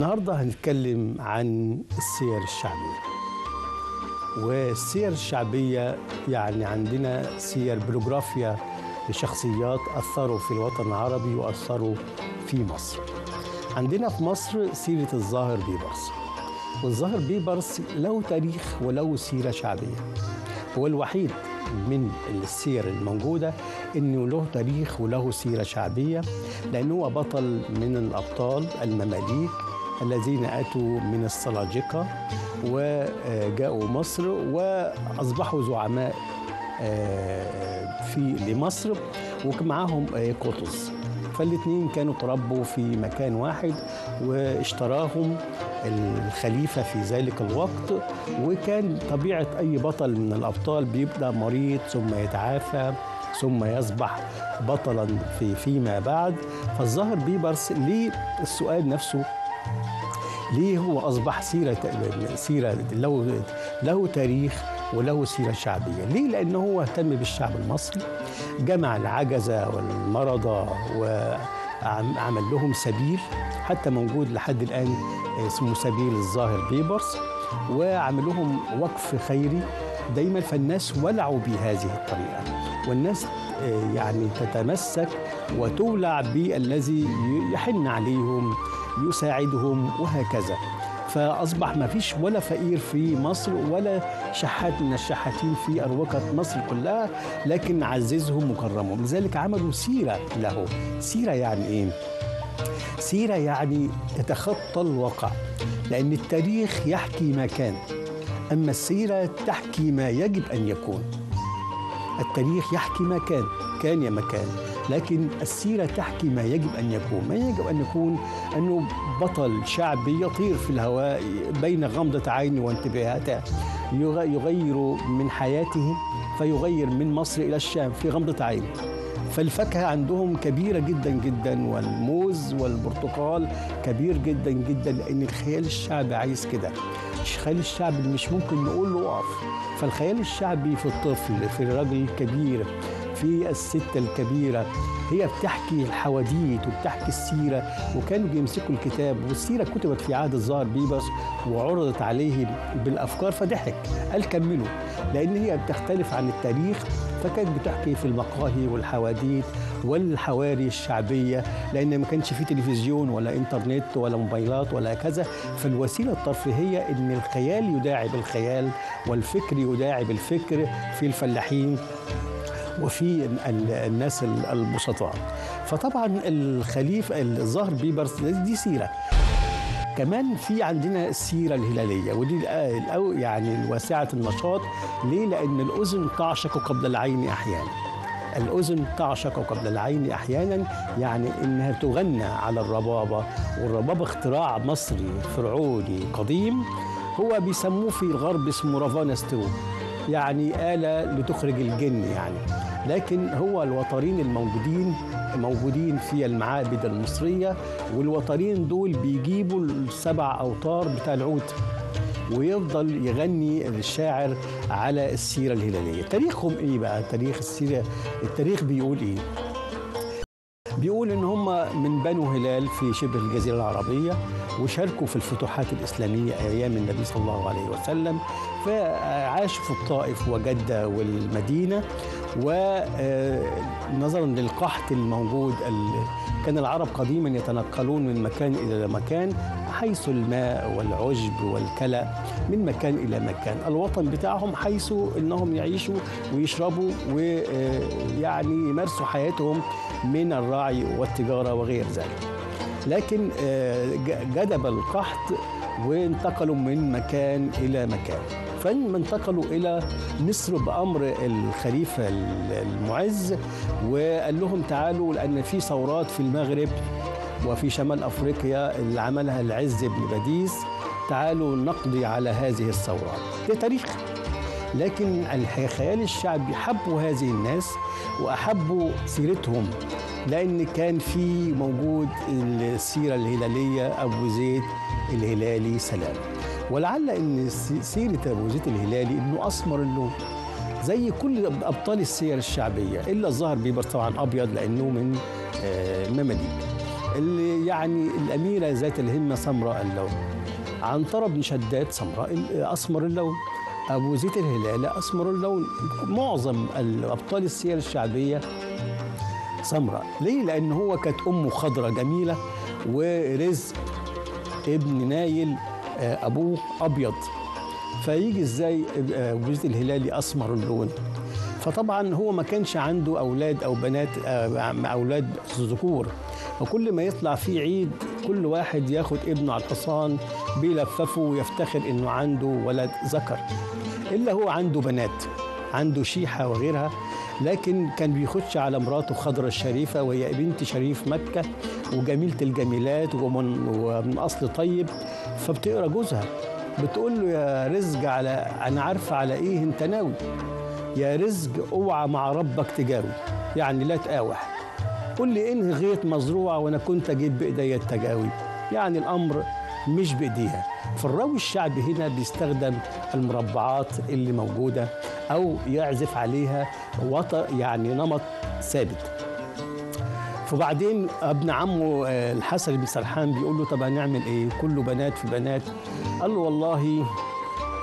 النهارده هنتكلم عن السير الشعبية. والسير الشعبية يعني عندنا سير بيوجرافيا لشخصيات أثروا في الوطن العربي وأثروا في مصر. عندنا في مصر سيرة الظاهر بيبرس، والظاهر بيبرس له تاريخ وله سيرة شعبية. هو الوحيد من السير الموجودة إنه له تاريخ وله سيرة شعبية، لأنه هو بطل من الأبطال المماليك الذين أتوا من السلاجقة وجاءوا مصر وأصبحوا زعماء لمصر، ومعهم قطز. فالاثنين كانوا تربوا في مكان واحد واشتراهم الخليفة في ذلك الوقت. وكان طبيعة أي بطل من الأبطال بيبدأ مريض ثم يتعافى ثم يصبح بطلا فيما بعد. فالظاهر بيبرس ليه السؤال نفسه، ليه هو أصبح سيرة له تاريخ وله سيرة شعبية؟ ليه؟ لأنه هو اهتم بالشعب المصري، جمع العجزة والمرضى وعمل لهم سبيل، حتى موجود لحد الآن اسمه سبيل الظاهر بيبرس، وعمل لهم وقف خيري دايما. فالناس ولعوا بهذه الطريقة، والناس يعني تتمسك وتولع بالذي يحن عليهم يساعدهم وهكذا. فأصبح ما فيش ولا فقير في مصر ولا شحات من الشحاتين في أروقة مصر كلها، لكن عززهم وكرمهم. لذلك عملوا سيرة له. سيرة يعني إيه؟ سيرة يعني تتخطى الواقع، لأن التاريخ يحكي ما كان، أما السيرة تحكي ما يجب أن يكون. التاريخ يحكي ما كان يا مكان، لكن السيرة تحكي ما يجب أن يكون. ما يجب أن يكون أنه بطل شعبي يطير في الهواء بين غمضة عين وانتباهاته، يغير من حياته، فيغير من مصر إلى الشام في غمضة عين. فالفاكهة عندهم كبيرة جدا جدا، والموز والبرتقال كبير جدا جدا، لأن الخيال الشعبي عايز كده. الخيال الشعبي مش ممكن نقول له اقف. فالخيال الشعبي في الطفل، في الرجل الكبير، في الست الكبيرة، هي بتحكي الحواديت وبتحكي السيرة. وكانوا بيمسكوا الكتاب، والسيرة كتبت في عهد الظاهر بيبرس وعرضت عليه بالأفكار، فضحك قال كملوا، لأن هي بتختلف عن التاريخ. فكانت بتحكي في المقاهي والحواديت والحواري الشعبية، لأن ما كانش في تلفزيون ولا إنترنت ولا موبايلات ولا كذا. فالوسيلة الترفيهية إن الخيال يداعب الخيال والفكر يداعب الفكر في الفلاحين وفي الناس البسطاء. فطبعا الخليفة الظاهر بيبرس دي سيرة. كمان في عندنا السيرة الهلالية، ودي يعني واسعة النشاط. ليه؟ لأن الأذن تعشق قبل العين أحيانا. الأذن تعشق قبل العين أحيانا، يعني إنها تغنى على الربابة. والربابة اختراع مصري فرعوني قديم، هو بيسموه في الغرب اسمه رافانسترو، يعني آلة لتخرج الجن يعني. لكن هو الوترين موجودين في المعابد المصرية، والوترين دول بيجيبوا السبع أوتار بتاع العود، ويفضل يغني الشاعر على السيرة الهلالية. تاريخهم إيه بقى؟ تاريخ السيرة، التاريخ بيقول إيه؟ بيقول إن هم من بنو هلال في شبه الجزيرة العربية، وشاركوا في الفتوحات الإسلامية أيام النبي صلى الله عليه وسلم. فعاشوا في الطائف وجدة والمدينة. ونظرا للقحط الموجود، كان العرب قديما يتنقلون من مكان إلى مكان حيث الماء والعشب والكلى، من مكان إلى مكان. الوطن بتاعهم حيث إنهم يعيشوا ويشربوا ويعني يمارسوا حياتهم من الرعي والتجارة وغير ذلك. لكن جدب القحط وانتقلوا من مكان إلى مكان. فلما انتقلوا إلى مصر بأمر الخليفة المعز، وقال لهم تعالوا، لأن في ثورات في المغرب وفي شمال أفريقيا اللي عملها العز بن باديس، تعالوا نقضي على هذه الثورات. ده تاريخ. لكن الخيال الشعبي حبوا هذه الناس وأحبوا سيرتهم، لأن كان في موجود السيرة الهلالية أبو زيد الهلالي سلام. ولعل ان سيرة ابو زيد الهلالي انه اسمر اللون زي كل ابطال السير الشعبيه، الا الظاهر بيبرس طبعا ابيض لانه من مماليك. اللي يعني الأميرة ذات الهمة سمراء اللون، عنترة بن شداد أسمر اللون، أبو زيد الهلال أسمر اللون. معظم الأبطال السير الشعبية سمراء. ليه؟ لأن هو كانت أمه خضرة جميلة، ورزق ابن نايل أبوه أبيض، فيجي إزاي أبو زيد الهلالي أسمر اللون؟ فطبعا هو ما كانش عنده أولاد أو بنات، أولاد ذكور، وكل ما يطلع فيه عيد كل واحد ياخد ابنه على الحصان بيلففه ويفتخر إنه عنده ولد ذكر، إلا هو عنده بنات، عنده شيحة وغيرها. لكن كان بيخش على مراته خضرة الشريفة، وهي بنت شريف مكة وجميلة الجميلات ومن أصل طيب، فبتقرأ جوزها بتقول له يا رزق على أنا عارفة على إيه أنت ناوي، يا رزق اوعى مع ربك تجاوي، يعني لا تقاوح، قل لي انهي غيط مزروعة وأنا كنت أجيب بإيديا التجاوي، يعني الأمر مش بإيديها. في الراوي الشعبي هنا بيستخدم المربعات اللي موجودة أو يعزف عليها وتر، يعني نمط ثابت. فبعدين ابن عمه الحسن بن سرحان بيقول له طب هنعمل ايه؟ كله بنات في بنات. قال له والله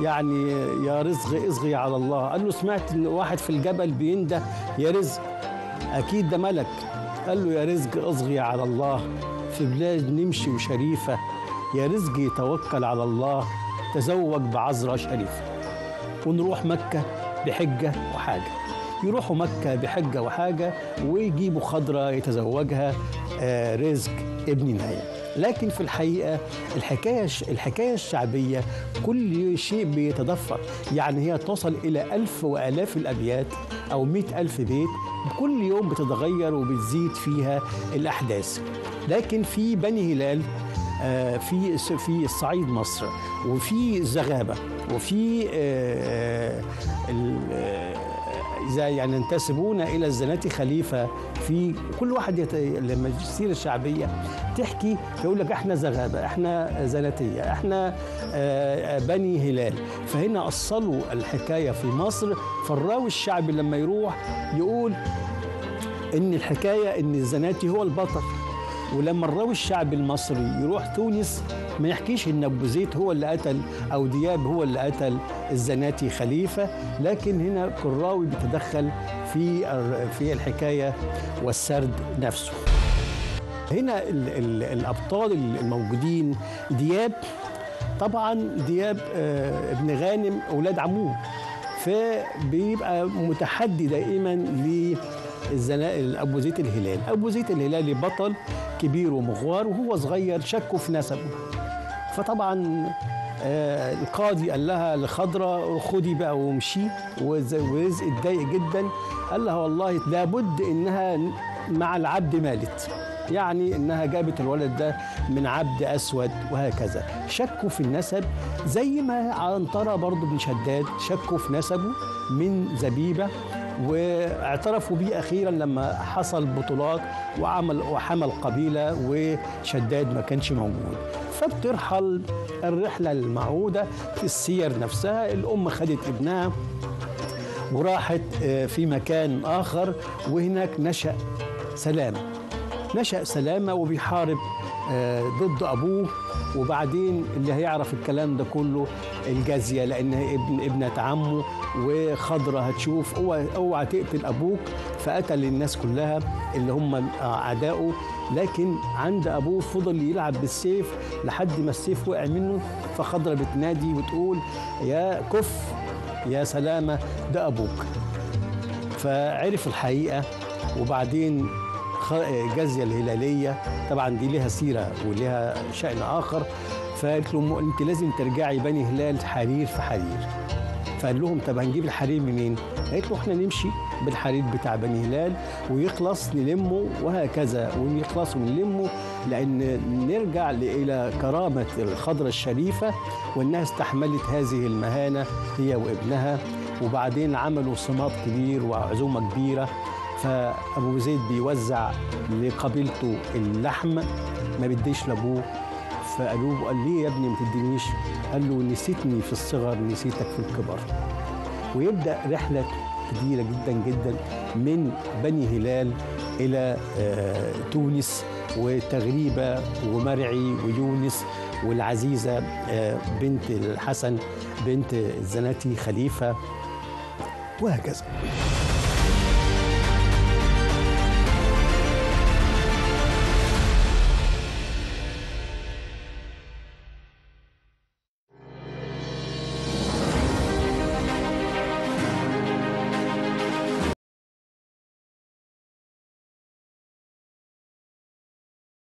يعني يا رزق اصغي على الله. قال له سمعت ان واحد في الجبل بينده يا رزق، اكيد ده ملك. قال له يا رزق اصغي على الله، في بلاد نمشي وشريفه، يا رزق يتوكل على الله، تزوج بعذراء شريفه. ونروح مكه بحجه وحاجه، يروحوا مكة بحجة وحاجة ويجيبوا خضرة يتزوجها رزق ابن نايل. لكن في الحقيقة الحكاية الشعبية كل شيء بيتضفر، يعني هي توصل إلى 1000 وآلاف الأبيات أو 100,000 بيت، كل يوم بتتغير وبتزيد فيها الأحداث. لكن في بني هلال في الصعيد مصر، وفي زغابة، وفي إذا يعني ينتسبون إلى الزناتي خليفة، في كل واحد لما السيرة الشعبية تحكي يقول لك إحنا زغابة، إحنا زناتية، إحنا بني هلال. فهنا أصلوا الحكاية في مصر، فالراوي الشعبي لما يروح يقول إن الحكاية إن الزناتي هو البطل. ولما الراوي الشعبي المصري يروح تونس ما يحكيش ان ابو زيد هو اللي قتل او دياب هو اللي قتل الزناتي خليفه، لكن هنا كل راوي بيتدخل في الحكايه والسرد نفسه. هنا الابطال الموجودين دياب، طبعا دياب ابن غانم اولاد عموه، فبيبقى متحدي دائما أبو زيد الهلال. أبو زيد الهلالي بطل كبير ومغوار، وهو صغير شكوا في نسبه. فطبعا القاضي قال لها لخضرة خدي بقى ومشي، ورزق اتضايق جدا، قال لها والله لابد إنها مع العبد مالت، يعني إنها جابت الولد ده من عبد أسود وهكذا. شكوا في النسب زي ما عنترة برضو بن شداد شكوا في نسبه من زبيبة، واعترفوا بيه أخيرا لما حصل بطولات وحمل قبيلة وشداد ما كانش موجود. فبترحل الرحلة المعهودة في السير نفسها، الأم خدت ابنها وراحت في مكان آخر، وهناك نشأ سلامة وبيحارب ضد أبوه. وبعدين اللي هيعرف الكلام ده كله الجازية، لأنها ابنة عمه، وخضرة هتشوف اوعى تقتل أبوك، فقتل الناس كلها اللي هم أعدائه. لكن عند أبوه فضل يلعب بالسيف لحد ما السيف وقع منه، فخضرة بتنادي وتقول يا كف يا سلامة ده أبوك. فعرف الحقيقة. وبعدين جازية الهلالية طبعا دي لها سيرة ولها شأن آخر، فقالت له أنت لازم ترجعي بني هلال حرير في حرير. فقال لهم طب هنجيب الحرير منين؟ قالت له احنا نمشي بالحرير بتاع بني هلال ويخلص نلمه وهكذا، ونخلص ونلمه، لأن نرجع إلى كرامة الخضرة الشريفة وأنها استحملت هذه المهانة هي وابنها. وبعدين عملوا صمات كبير وعزومة كبيرة، فأبو زيد بيوزع لقبيلته اللحم، ما بديش لأبوه. فقالوا له قال ليه يا ابني ما تدينيش؟ قال له نسيتني في الصغر نسيتك في الكبر. ويبدأ رحلة كبيرة جدا جدا من بني هلال إلى تونس وتغريبة ومرعي ويونس والعزيزة بنت الحسن بنت الزناتي خليفة وهكذا.